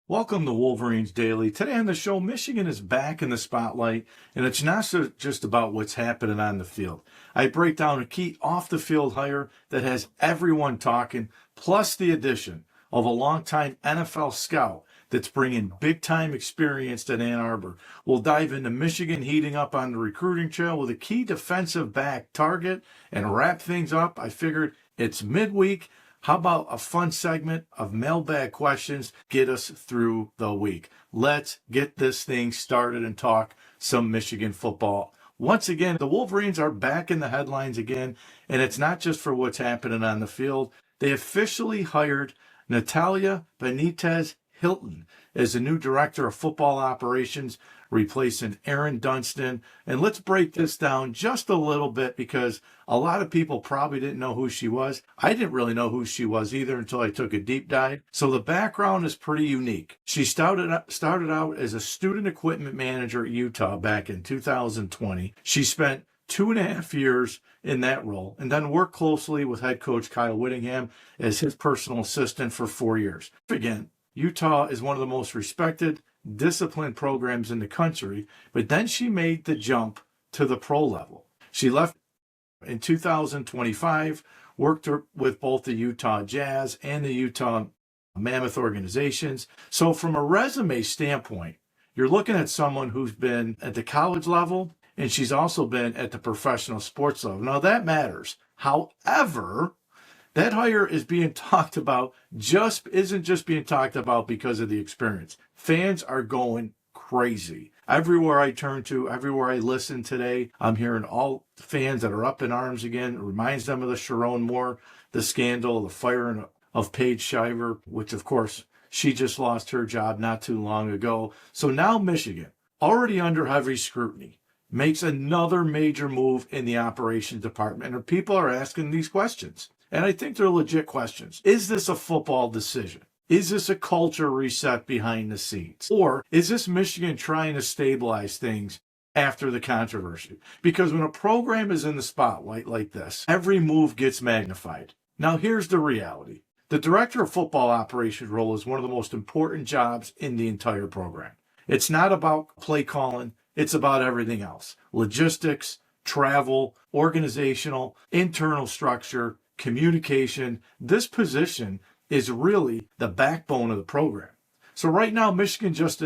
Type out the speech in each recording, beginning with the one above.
Welcome to Wolverines Daily. Today on the show, Michigan is back in the spotlight, and it's not just about what's happening on the field. I break down a key off-the-field hire that has everyone talking, plus the addition of a longtime NFL scout that's bringing big-time experience to Ann Arbor. We'll dive into Michigan heating up on the recruiting trail with a key defensive back target and wrap things up. I figured it's midweek. How about a fun segment of mailbag questions get us through the week? Let's get this thing started and talk some Michigan football. Once again, the Wolverines are back in the headlines again, and it's not just for what's happening on the field. They officially hired Natalia Benitez Hilton as the new director of football operations, replacing Aaron Dunstan. And let's break this down just a little bit because a lot of people probably didn't know who she was. I didn't really know who she was either until I took a deep dive. So the background is pretty unique. She started out as a student equipment manager at Utah back in 2020. She spent 2.5 years in that role and then worked closely with head coach Kyle Whittingham as his personal assistant for 4 years. Again, Utah is one of the most respected, disciplined programs in the country, but then she made the jump to the pro level. She left in 2025, worked with both the Utah Jazz and the Utah Mammoth organizations. So from a resume standpoint, you're looking at someone who's been at the college level, and she's also been at the professional sports level. Now that matters. However, that hire is being talked about, isn't just being talked about because of the experience. Fans are going crazy. Everywhere I turn to, everywhere I listen today, I'm hearing all fans that are up in arms again. It reminds them of the Sharon Moore, the scandal, the firing of Paige Shiver, which of course she just lost her job not too long ago. So now Michigan, already under heavy scrutiny, makes another major move in the operations department. And people are asking these questions. And I think they're legit questions. Is this a football decision? Is this a culture reset behind the scenes? Or is this Michigan trying to stabilize things after the controversy? Because when a program is in the spotlight like this, every move gets magnified. Now here's the reality. The director of football operations role is one of the most important jobs in the entire program. It's not about play calling. It's about everything else. Logistics, travel, organizational, internal structure, communication. This position is really the backbone of the program. So right now, Michigan just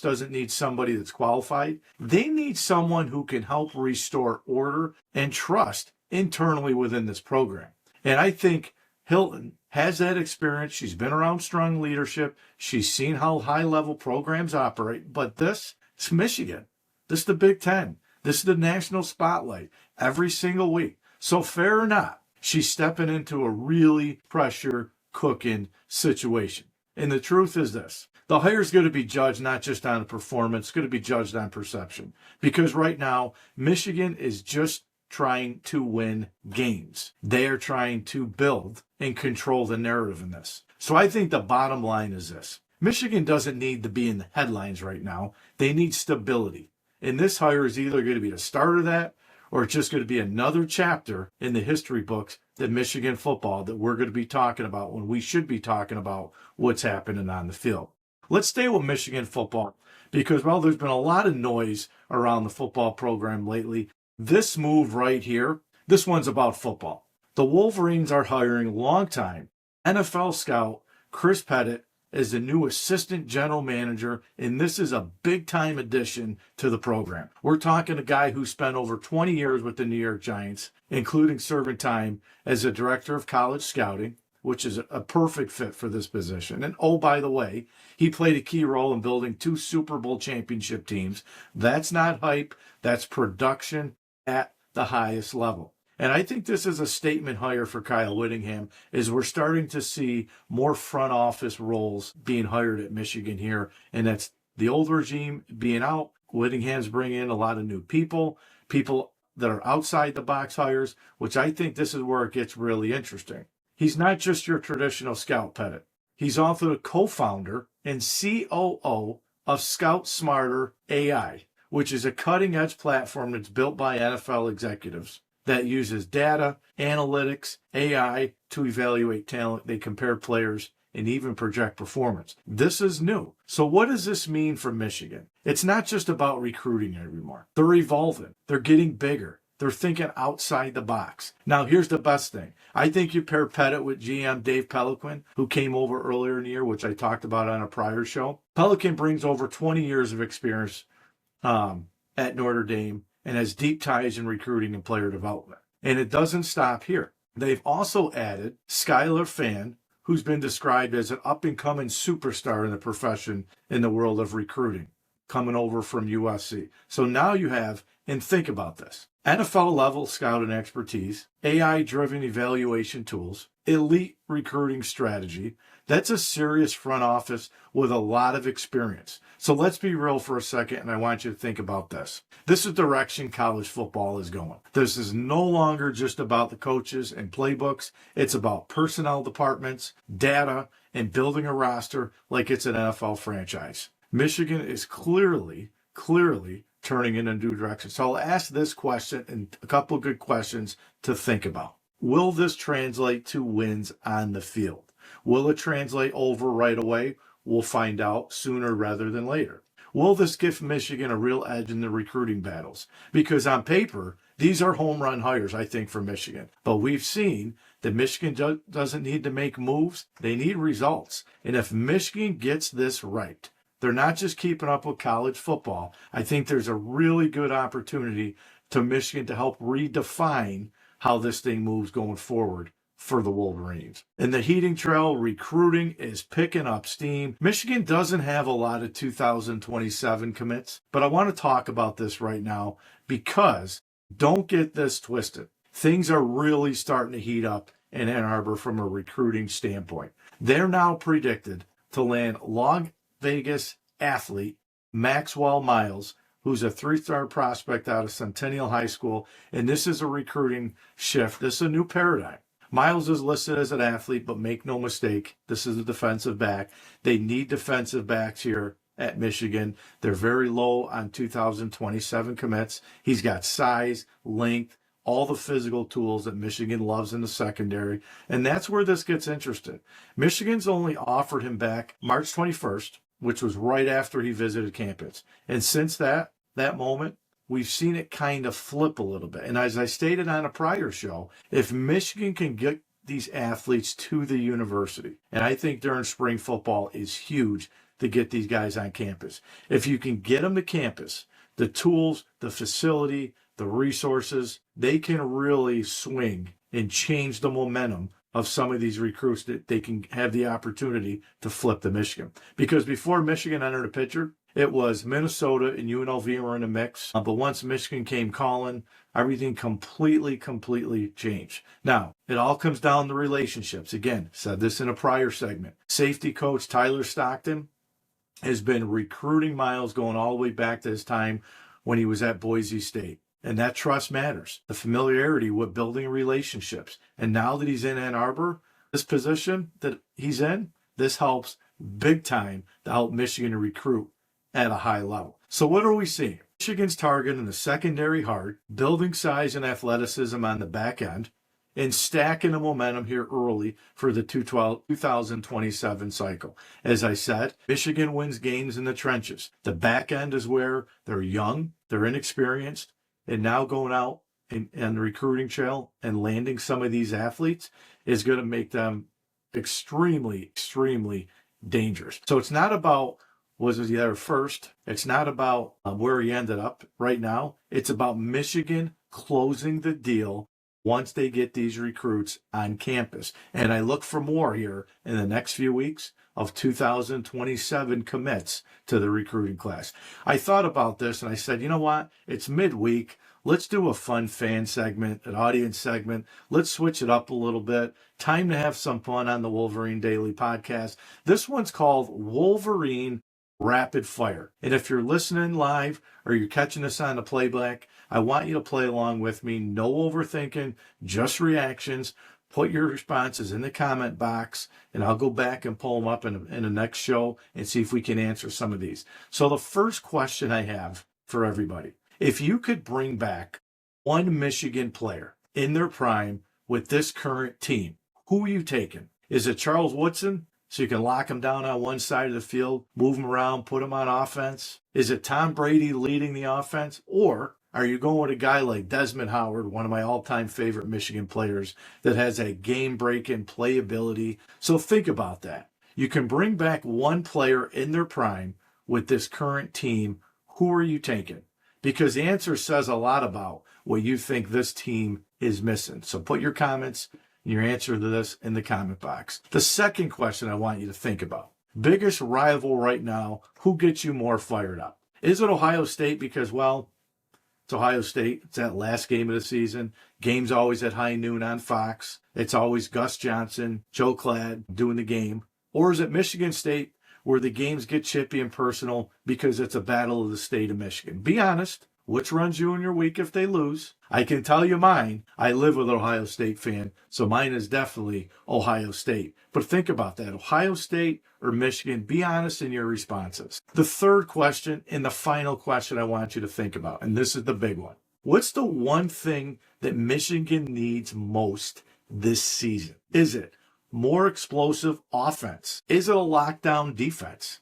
doesn't need somebody that's qualified. They need someone who can help restore order and trust internally within this program. And I think Hilton has that experience. She's been around strong leadership. She's seen how high-level programs operate. But this is Michigan. This is the Big Ten. This is the national spotlight every single week. So fair or not, she's stepping into a really pressure cooking situation. And the truth is this. The hire is going to be judged not just on performance, it's going to be judged on perception. Because right now, Michigan is just trying to win games. They are trying to build and control the narrative in this. So I think the bottom line is this. Michigan doesn't need to be in the headlines right now. They need stability. And this hire is either going to be the start of that, or it's just going to be another chapter in the history books that Michigan football that we're going to be talking about when we should be talking about what's happening on the field. Let's stay with Michigan football because, well, there's been a lot of noise around the football program lately. This move right here, this one's about football. The Wolverines are hiring longtime NFL scout Chris Pettit as the new assistant general manager, and this is a big-time addition to the program. We're talking a guy who spent over 20 years with the New York Giants, including serving time as the director of college scouting, which is a perfect fit for this position. And oh, by the way, he played a key role in building 2 Super Bowl championship teams. That's not hype. That's production at the highest level. And I think this is a statement hire for Kyle Whittingham, as we're starting to see more front office roles being hired at Michigan here. And that's the old regime being out. Whittingham's bringing in a lot of new people that are outside the box hires, which I think this is where it gets really interesting. He's not just your traditional scout, Pettit. He's also the co-founder and COO of Scout Smarter AI, which is a cutting-edge platform that's built by NFL executives that uses data, analytics, AI to evaluate talent. They compare players and even project performance. This is new. So what does this mean for Michigan? It's not just about recruiting anymore. They're evolving. They're getting bigger. They're thinking outside the box. Now, here's the best thing. I think you pair Pettit with GM Dave Pelican, who came over earlier in the year, which I talked about on a prior show. Pelican brings over 20 years of experience at Notre Dame and has deep ties in recruiting and player development. And it doesn't stop here. They've also added Skylar Fan, who's been described as an up-and-coming superstar in the profession in the world of recruiting, coming over from USC. So now you have, and think about this, NFL-level scouting expertise, AI-driven evaluation tools, elite recruiting strategy. That's a serious front office with a lot of experience. So let's be real for a second, and I want you to think about this. This is the direction college football is going. This is no longer just about the coaches and playbooks. It's about personnel departments, data, and building a roster like it's an NFL franchise. Michigan is clearly turning in a new direction. So I'll ask this question and a couple of good questions to think about. Will this translate to wins on the field? Will it translate over right away? We'll find out sooner rather than later. Will this give Michigan a real edge in the recruiting battles? Because on paper, these are home run hires, I think, for Michigan. But we've seen that Michigan doesn't need to make moves. They need results. And if Michigan gets this right, they're not just keeping up with college football. I think there's a really good opportunity to Michigan to help redefine how this thing moves going forward for the Wolverines. In the heating trail, recruiting is picking up steam. Michigan doesn't have a lot of 2027 commits, but I want to talk about this right now because don't get this twisted. Things are really starting to heat up in Ann Arbor from a recruiting standpoint. They're now predicted to land Las Vegas athlete Maxwell Miles, who's a three-star prospect out of Centennial High School, and this is a recruiting shift. This is a new paradigm. Miles is listed as an athlete, but make no mistake, this is a defensive back. They need defensive backs here at Michigan. They're very low on 2027 commits. He's got size, length, all the physical tools that Michigan loves in the secondary, and that's where this gets interesting. Michigan's only offered him back March 21st, which was right after he visited campus. And since that moment, we've seen it kind of flip a little bit. And as I stated on a prior show, if Michigan can get these athletes to the university, and I think during spring football is huge to get these guys on campus. If you can get them to campus, the tools, the facility, the resources, they can really swing and change the momentum of some of these recruits that they can have the opportunity to flip to Michigan. Because before Michigan entered the picture, it was Minnesota and UNLV were in the mix. But once Michigan came calling, everything completely changed. Now, it all comes down to relationships. Again, said this in a prior segment. Safety coach Tyler Stockton has been recruiting Miles going all the way back to his time when he was at Boise State. And that trust matters. The familiarity with building relationships. And now that he's in Ann Arbor, this position that he's in, this helps big time to help Michigan recruit at a high level. So what are we seeing? Michigan's targeting the secondary hard, building size and athleticism on the back end, and stacking the momentum here early for the 2027 cycle. As I said, Michigan wins games in the trenches. The back end is where they're young, they're inexperienced, and now going out and the recruiting trail and landing some of these athletes is going to make them extremely dangerous. So it's not about was he there first. It's not about where he ended up right now. It's about Michigan closing the deal once they get these recruits on campus. And I look for more here in the next few weeks of 2027 commits to the recruiting class. I thought about this and I said, you know what? It's midweek. Let's do a fun fan segment, an audience segment. Let's switch it up a little bit. Time to have some fun on the Wolverine Daily podcast. This one's called Wolverine Rapid Fire. And if you're listening live or you're catching us on the playback, I want you to play along with me. No overthinking, just reactions. Put your responses in the comment box, and I'll go back and pull them up in the next show and see if we can answer some of these. So the first question I have for everybody, if you could bring back one Michigan player in their prime with this current team, who are you taking? Is it Charles Woodson? so you can lock them down on one side of the field, move them around, put them on offense? Is it Tom Brady leading the offense? Or are you going with a guy like Desmond Howard, one of my all-time favorite Michigan players, that has a game-breaking playability? So think about that. You can bring back one player in their prime with this current team. Who are you taking? Because the answer says a lot about what you think this team is missing. So put your comments, your answer to this in the comment box. The second question I want you to think about. Biggest rival right now, who gets you more fired up? Is it Ohio State? Because, well, it's Ohio State. It's that last game of the season. Game's always at high noon on Fox. It's always Gus Johnson, Joe Cladd doing the game. Or is it Michigan State, where the games get chippy and personal because it's a battle of the state of Michigan? Be honest. Which runs you in your week if they lose? I can tell you mine. I live with an Ohio State fan, so mine is definitely Ohio State. But think about that. Ohio State or Michigan? Be honest in your responses. The third question and the final question I want you to think about, and this is the big one. What's the one thing that Michigan needs most this season? Is it more explosive offense? Is it a lockdown defense?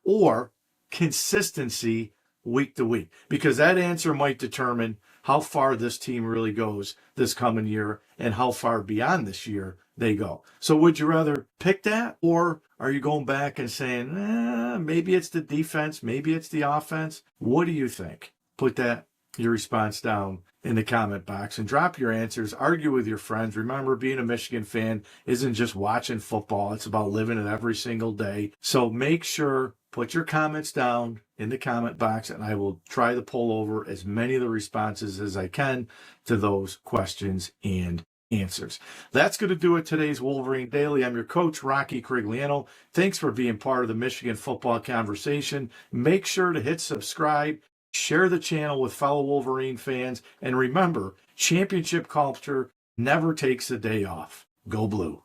Or consistency week to week? Because that answer might determine how far this team really goes this coming year and how far beyond this year they go. So would you rather pick that, or are you going back and saying, maybe it's the defense, maybe it's the offense? What do you think? Put your response down in the comment box and drop your answers. Argue with your friends. Remember, being a Michigan fan isn't just watching football. It's about living it every single day. So make sure, put your comments down in the comment box, and I will try to pull over as many of the responses as I can to those questions and answers. That's going to do it today's Wolverine Daily. I'm your coach, Rocky Crigliano. Thanks for being part of the Michigan football conversation. Make sure to hit subscribe, share the channel with fellow Wolverine fans, and remember, championship culture never takes a day off. Go Blue.